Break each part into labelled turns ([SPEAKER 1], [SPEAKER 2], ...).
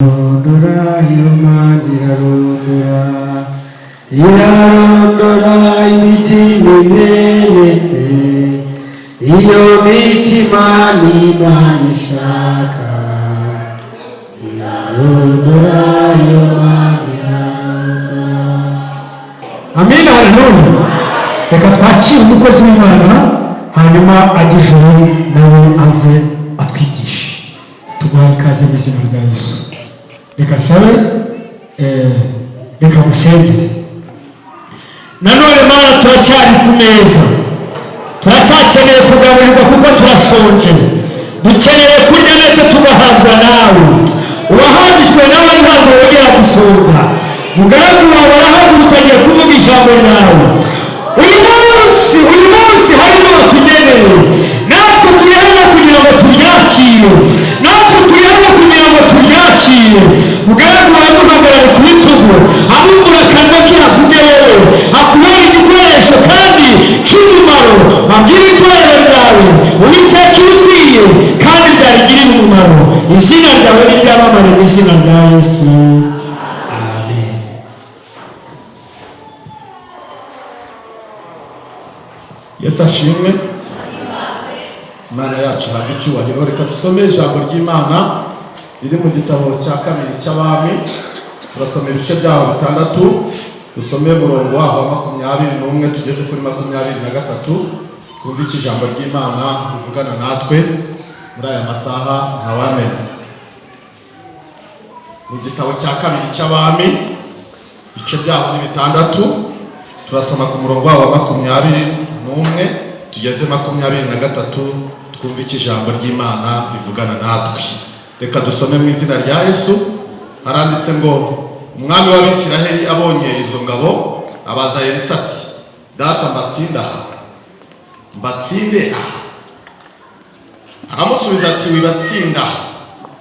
[SPEAKER 1] Irarondora irarondora imitima imenetse, iyo mitima n'Imana ishaka. Irarondora iyo Mana irarondora. Amina, haleluya. Reka twakire umukozi w'Imana hanyuma ajye ijuru nawe aze atwigishe. Tuguhaye ikaze mu izina rya Yesu. Reka sabe reka musengere. Nanone Mana, turacyari ku meza, turacyakeneye kugaburirwa kuko turashonje, dukeneye kurya ndetse tugahazwa nawe. Uwahagijwe nawe ntabwo wongera gusonza. Mugaragu wawe arahagurutse agiye kuvuga ijambo ryawe. Uyu munsi harimo tugeneye, natwe turi hano kugira ngo tubyakire, natwe turi hano kugira ngo tubyakire. Mugaragu wawe muhagarare ku bitugu, abumbura akanwa ke avuge wowe, akubere igikoresho kandi cy'umumaro, abwire itorero ryawe Uwiteka ibikwiye kandi byarigirira umumaro. Izina ryawe niryamamare mu izina rya Yesu.
[SPEAKER 2] Yesu ashimwe. Imana yacu ntabwo icyubahiro. Reka dusome ijambo ry'Imana riri mu gitabo cya kabiri cy'Abami. Turasoma ibice byaho bitandatu, dusome umurongo waho wa 21 tugeze kuri 23. Twumve iki ijambo ry'Imana rivugana natwe muri aya masaha ntawamenya. Mu gitabo cya kabiri cy'Abami, ibice byaho ni bitandatu, turasoma ku murongo waho wa 21 tugeze 23. Twumve iki ijambo ry'Imana rivugana natwe. Reka dusome mu izina rya Yesu. Haranditse ngo, umwami w'Abisiraheli abonye izo ngabo abaza Elisa ati, data mbatsinda aha, mbatsinde aha? Aramusubiza ati, wibatsinda aha.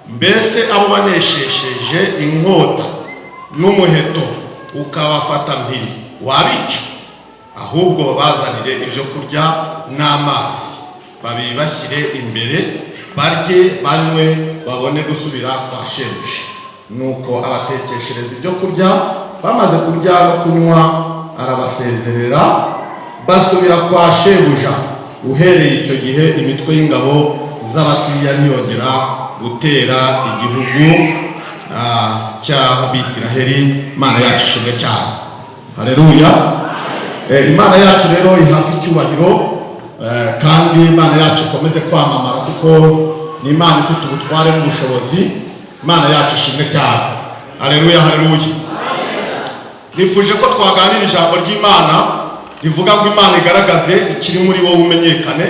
[SPEAKER 2] Mbese abo baneshesheje inkota n'umuheto ukabafata mpiri wabica? Ahubwo babazanire ibyo kurya n'amazi, babibashyire imbere, barye banywe, babone gusubira kwa shebuja. Nuko abatekeshereza ibyo kurya, bamaze kurya no kunywa arabasezerera, basubira kwa shebuja. Uhereye icyo gihe imitwe y'ingabo z'Abasiriya ntiyongera gutera igihugu cy'Abisiraheli. Imana yacu ishimwe cyane. Haleluya. Imana yacu rero ihabwa icyubahiro, kandi Imana yacu ikomeze kwamamara kuko ni Imana ifite ubutware n'ubushobozi. Imana yacu ishimwe cyane. Haleluya, haleluya. Nifuje ko twaganira ijambo ry'Imana rivuga ngo Imana igaragaze ikiri muri wowe umenyekane.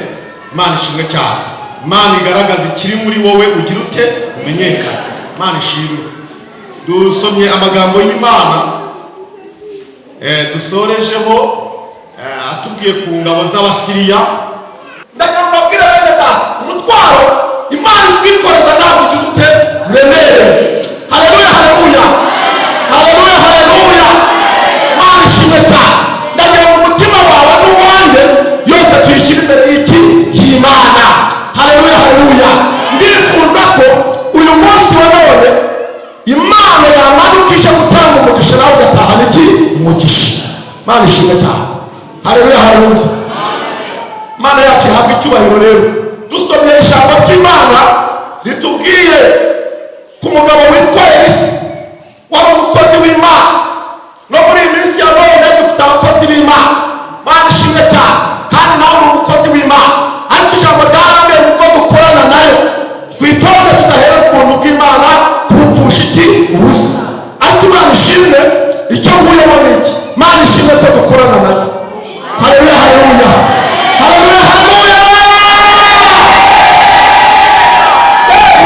[SPEAKER 2] Imana ishimwe cyane. Imana igaragaze ikiri muri wowe ugira ute umenyekane. Imana ishimwe. Dusomye amagambo y'Imana dusorejeho atubwiye ku ngabo z'Abasiriya. Ndagira mbabwire bene data, umutwaro Imana twikoreza ntabwo ugize ute uremere. Haleluya, haleluya, haleluya, haleluya. Imana ishimwe cyane. Ndagira ngo umutima wawe n'uwanjye yose tuyishyire imbere y'iki y'Imana. Haleluya, haleluya. Ndifuza ko uyu munsi wa none Imana yamanukisha gutanga umugisha, nawe ugatahana iki umugisha. Imana ishimwe cyane. Haleluya, haleluya. Imana yacu ihabwa icyubahiro. Rero dusomye ijambo ry'Imana ritubwiye ku mugabo witwa Elisa, wari umukozi w'Imana. No muri iyi minsi ya none dufite abakozi b'Imana. Imana ishimwe cyane. Kandi nawe uri umukozi w'Imana, ariko ijambo ryarambwiye ngo dukorana nayo twitonde tudahera ku buntu bw'Imana kubupfusha iki ubusa. Ariko Imana ishimwe, icyo nkuyemo ni iki? Imana ishimwe ko dukorana nayo. Haleluya, haleluya, haleluya, haleluya.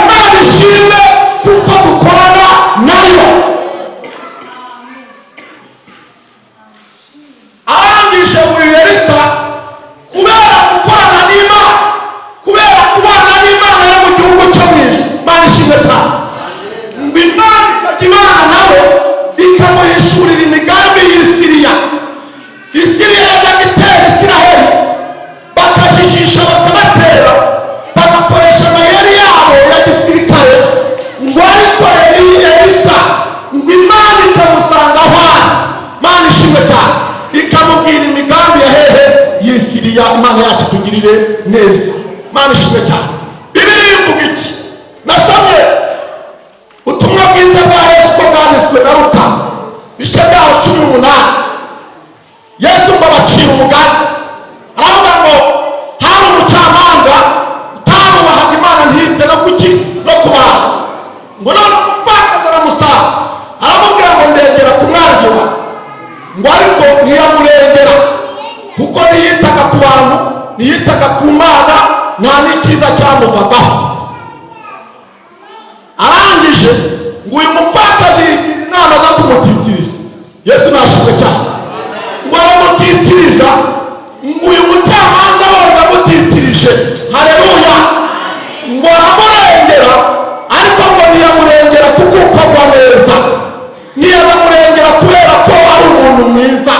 [SPEAKER 2] Imana ishimwe kuko dukorana nayo. Arangije uyu Elisa kubera gukorana n'Imana, kubera kubana n'Imana yo mu gihugu cyo mu ijuru. Imana ishimwe cyane. Ngo Imana ikajya ibana nawe, ikamuhishurira imigambi y'Isiriya. Isiriya yajyaga itera Isiraheli, bakajijisha bakabatera, bagakoresha amayeri yabo ya gisirikare. Ngo ariko Eliya imana yacu tugirire neza. Imana ishimwe cyane. Bibiliya ivuga iki? Nasomye ubutumwa bwiza bwa Yesu bwo bwanditswe na Luka ibice byaho 18. Yesu ngo abacira umugani aravuga ngo hari umucamanza utarubahaga Imana ntiyite no kuki no kubana, ngo none umupfakazi aramusaba aramubwira ngo ndengera ku mwanzi wawe, ngo ariko ntiyamurengera kuko ntiyitaga ku bantu, ntiyitaga ku Mana, nta n'ikiza cyamuvagaho. Arangije ngo uyu mupfakazi inama zo kumutitiriza. Yesu nashimwe cyane. Ngo aramutitiriza, ngo uyu mucamanza abonye amutitirije, haleluya, ngo aramurengera, ariko ngo ntiyamurengera kuko agwa neza, ntiyamurengera kubera ko ari umuntu mwiza,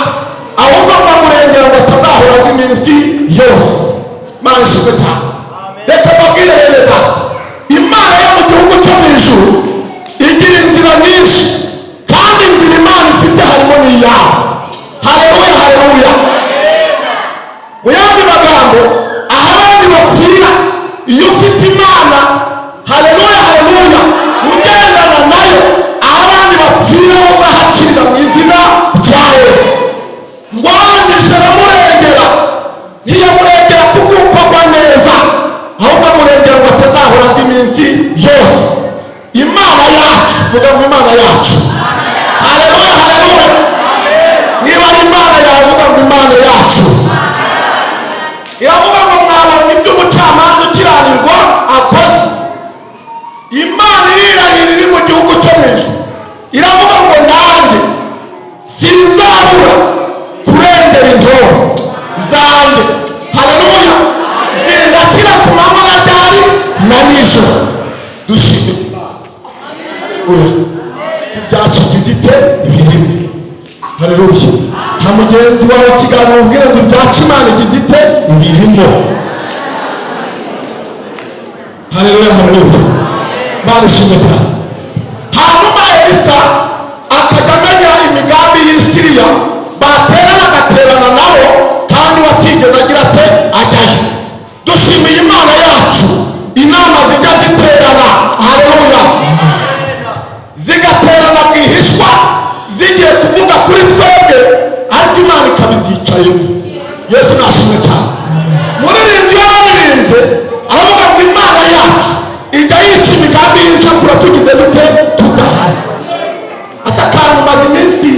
[SPEAKER 2] ahubwo ngo amurengera ngo atazahora azi iminsi yose. Imana ishimwe cyane. Reka mbabwire leta, Imana yo mu gihugu cyo mu ijuru igira inzira nyinshi, kandi inzira Imana ifite harimo n'iyawe. Haleluya, haleluya. Mu yandi magambo, aho abandi bapfira, iyo ufite Imana, haleluya, haleluya, ugendana nayo, aho abandi bapfira wowe urahacira mu izina rya Yesu. Ngo arangije aramurengera, ntiyamurengera kuko agwa neza, ahubwo amurengera ngo atazahora azi iminsi yose. Imana yacu, vuga ngo Imana yacu. Haleluya, haleluya. Niba ari Imana yawe, vuga ngo Imana yacu. Iravuga ngo mwabonye ibyo umucamanza ukiranirwa akoze. Imana irirahira iri mu gihugu cyo mu ijuru, iravuga ngo nanjye sinzabura kurengera intore zanjye, haleluya, zindakira ku manywa na ryari na nijoro. Dushime ibyacu gizite ibirimo, haleluya. Nta mugenzi wawe ikiganiro ubwira ngo ibyacu Imana igizite ibirimo, haleluya, haleluya. Imana ishimwe cyane. Hanyuma Elisa akajya amenya imigambi y'Isiriya, baterana agaterana nabo, kandi watigeze agira ate ajyayo. Dushimiye Imana yacu, inama zijya ziterana, haleluya, zigaterana bwihishwa, zigiye kuvuga kuri twebwe, ariko Imana ikabizicayemo. Yesu nashimwe cyane. Muririmbyi yararirimbye aravuga ngo Imana yacu ijya yica imigambi y'incakura tugize dute tudahari. Aka kantu maze iminsi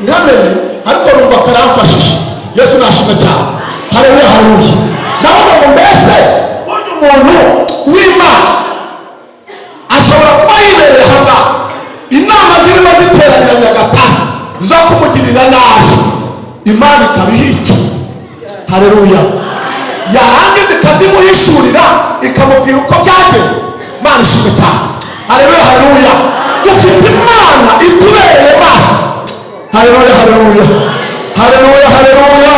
[SPEAKER 2] ngamenye, ariko numva karamfashije. Yesu nashimwe cyane. Haleluya, haleluya. Ndavuga ngo mbese umuntu w'Imana ashobora kuba yibereye hanga, inama zirimo ziteranira Nyagatare zo kumugirira nabi, Imana ikabihica, haleluya, yarangiza ikazimuhishurira ikamubwira uko byagenze. Imana ishimwe cyane. Haleluya, haleluya. Dufite Imana itubereye maso, haleluya, haleluya, haleluya, haleluya.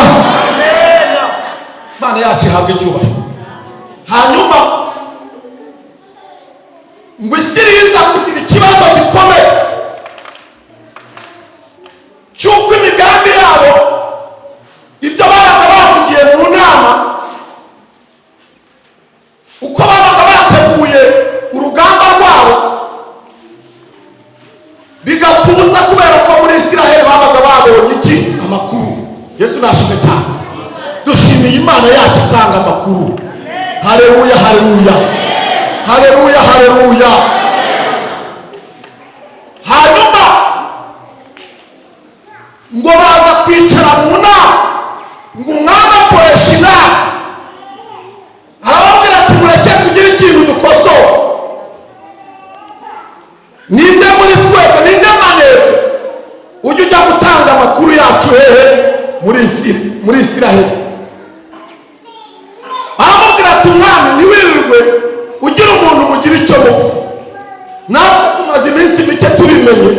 [SPEAKER 2] Imana yacu ihabwa icyubahiro. Hanyuma ngo Isiriya kugira ikibazo gikomeye cy'uko imigambi yabo, ibyo babaga bavugiye mu nama, uko babaga bateguye urugamba rwabo, bigatubuza kubera ko muri Isiraheli babaga babonye iki? Amakuru. Yesu nashimwe cyane. Dushimiye Imana yacu itanga amakuru. Haleluya, haleluya, haleluya, haleluya. Hanyuma ngo baza kwicara mu nama, ngo umwami akoresha inama, arababwira ati mureke tugire ikintu dukosora. Ninde muri twebwe, ninde maneko ujya ujya gutanga amakuru yacu hehe? Muri Isiraheli. Aramubwira ati umwami ntiwirirwe ugira umuntu mugira icyo mupfa. Natwe tumaze iminsi mike tubimenye,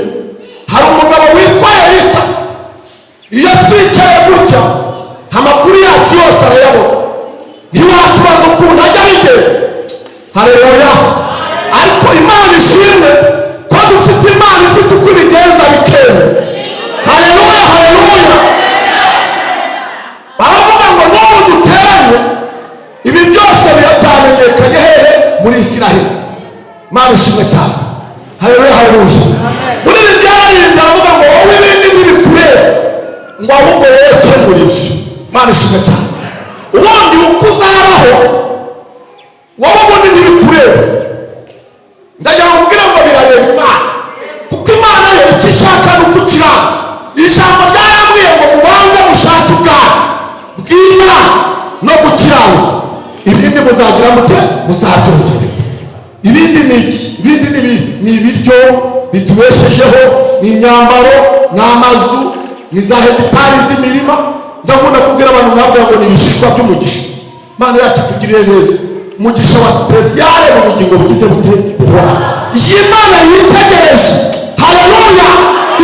[SPEAKER 2] hari umugabo witwa Elisa, iyo twicaye gutya amakuru yacu yose arayabona, ntiwatubaza ukuntu ajya bigenda. Haleluya. Ariko Imana ishimwe ko dufite Imana ifite uko ibigenza bikenda. Haleluya, haleluya. Baravuga ngo n'ubu duteranye Imana ishimwe cyane. Haleluya haleluya. Muri ibi byararirimba aravuga ngo wowe ibindi ntibikureba ngo ahubwo wowe kemura ibyo. Imana ishimwe cyane. Ubundi uko uzabaho wowe ubundi ntibikureba. Ndagira ngo mbwire ngo birareba Imana, kuko Imana yo icyo ishaka ni uko ukirana. Ijambo ryarambwiye ngo mubanze mushake ubwami bw'Imana no gukiranuka, ibindi muzagira mute muzabyongererwa. Ibindi ni iki? Ibindi ni ibiryo bitubeshejeho, ni imyambaro, ni amazu, ni za hegitari z'imirima. Ndakunda kubwira abantu nkabwira ngo ni ibishishwa by'umugisha. Imana yacu tugirire neza, umugisha wa spesiyale mu bugingo bugize bute buhora. Iyi Imana yitegereje, haleluya,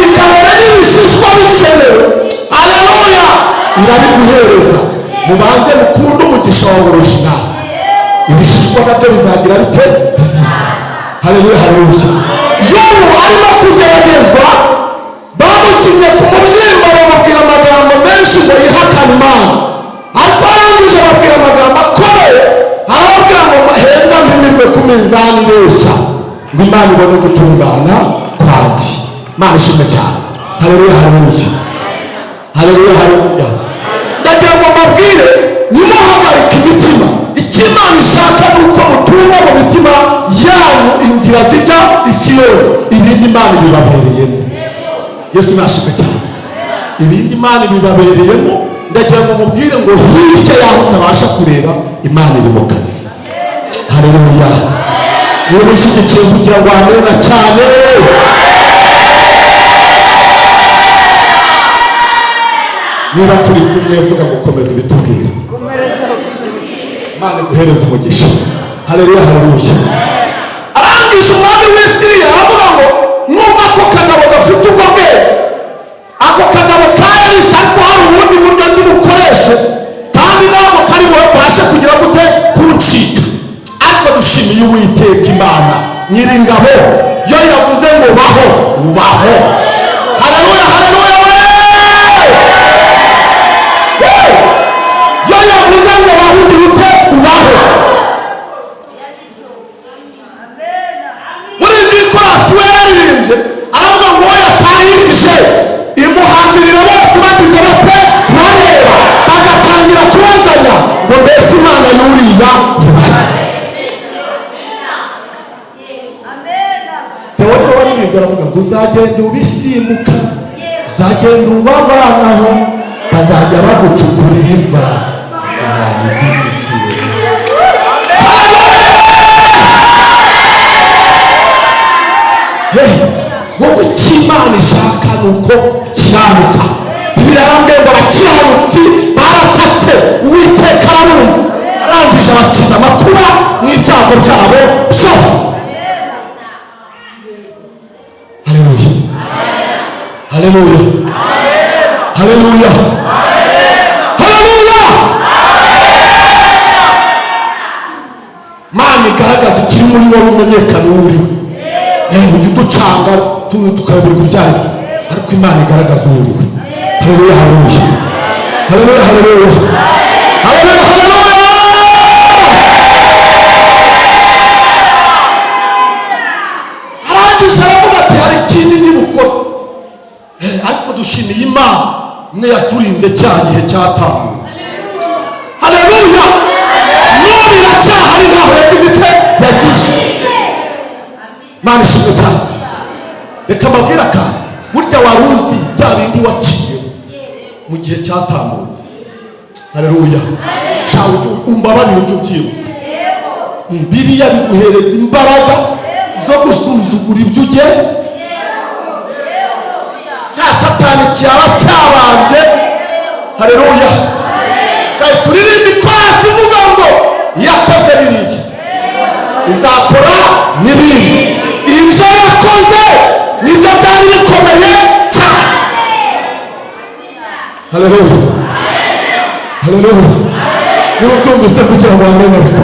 [SPEAKER 2] ikabona n'ibishishwa bikenewe, haleluya, irabiguhereza. Mubanze mukunde umugisha wa original, ibishishwa nabyo bizagira bite biziza. Haleluya haleluya. Yobu arimo kugeragezwa, bamukinye ku mubyimba bamubwira amagambo menshi ngo yihakane Imana, ariko arangije ababwira amagambo akomeye, arababwira ngo henda mpimirwe ku minzani ireshya ngo Imana ibone gutungana kwanjye. Imana ishimwe cyane. Haleluya haleluya. Haleluya haleluya. Ndagira ngo mbabwire nimuhagarike imitima. Icyo Imana ishaka ni uko mutunga mu mitima yanyu inzira zijya i Siyoni. Ibindi Imana ibibabereyemo. Yesu nashimwe cyane. Ibindi Imana ibibabereyemo. Ndagira ngo mubwire ngo hirya yaho utabasha kureba, Imana iri mu kazi. Haleluya. Niba ushyigikiye kugira ngo amena cyane. Niba turi kumwe vuga ngo komeza bitubwire. Imana iguhereze umugisha. Haleluya haleluya. Arangije umwami w'Isiriya aravuga ngo nubwo ako kagabo gafite ubwo bwenge, ako kagabo karahise, ariko hari ubundi buryo ndibukoreshe kandi ntabwo kari bubashe kugira gute kuncika. Ariko dushimiye Uwiteka Imana Nyiringabo, yo yavuze ngo baho ubaho. Haleluya haleluya. Yo yavuze ngo bahundi bute ubaho. Muri iyi korasi we yaririmbye aravuga ngo yatahirije imuhambirira bose bagize bate bareba, bagatangira kubazanya ngo mbese Imana yuriya ibahe. Tewo waririmbye aravuga ngo uzagenda ubisimbuka, uzagenda ubabanaho, bazajya bagucukurira imva. Wowe icyo Imana ishaka ni uko kiranuka. Bibiliya irambwira ngo abakiranutsi baratatse, Uwiteka arumva, arangije abakiza amakuba n'ibyago byabo byose. Haleluya haleluya haleluya haleluya. Mana igaragaza ikiri muri wowe, umenyekane uwo uri we. Ujye uducanga tukayoberwa ibyo ari byo, ariko Imana igaragaza uwo uri we. Haleluya haleluya haleluya haleluya haleluya haleluya. Arangije aravuga ati hari ikindi ndi bukora, ariko dushimiye Imana mwe yaturinze cya gihe cyatambutse. Haleluya. N'ubu iracyahari, ntaho yagize ite yagiye. Imana ishimwe cyane. Reka mbabwire akantu, burya wari uzi bya bindi waciyemo mu gihe cyatambutse. Haleluya. Shawe umbabarire ujye ubyibuka. Biriya biguhereza imbaraga zo gusuzugura ibyo uge cya Satani cyaba cyabanje. Haleluya. Turirimba ikorasi ivuga ngo yakoze biriya izakora n'ibindi. Ibyo yakoze nibyo byari bikomeye cyane. Haleluya haleluya. Niba utumvise kugira ngo wamenye ariko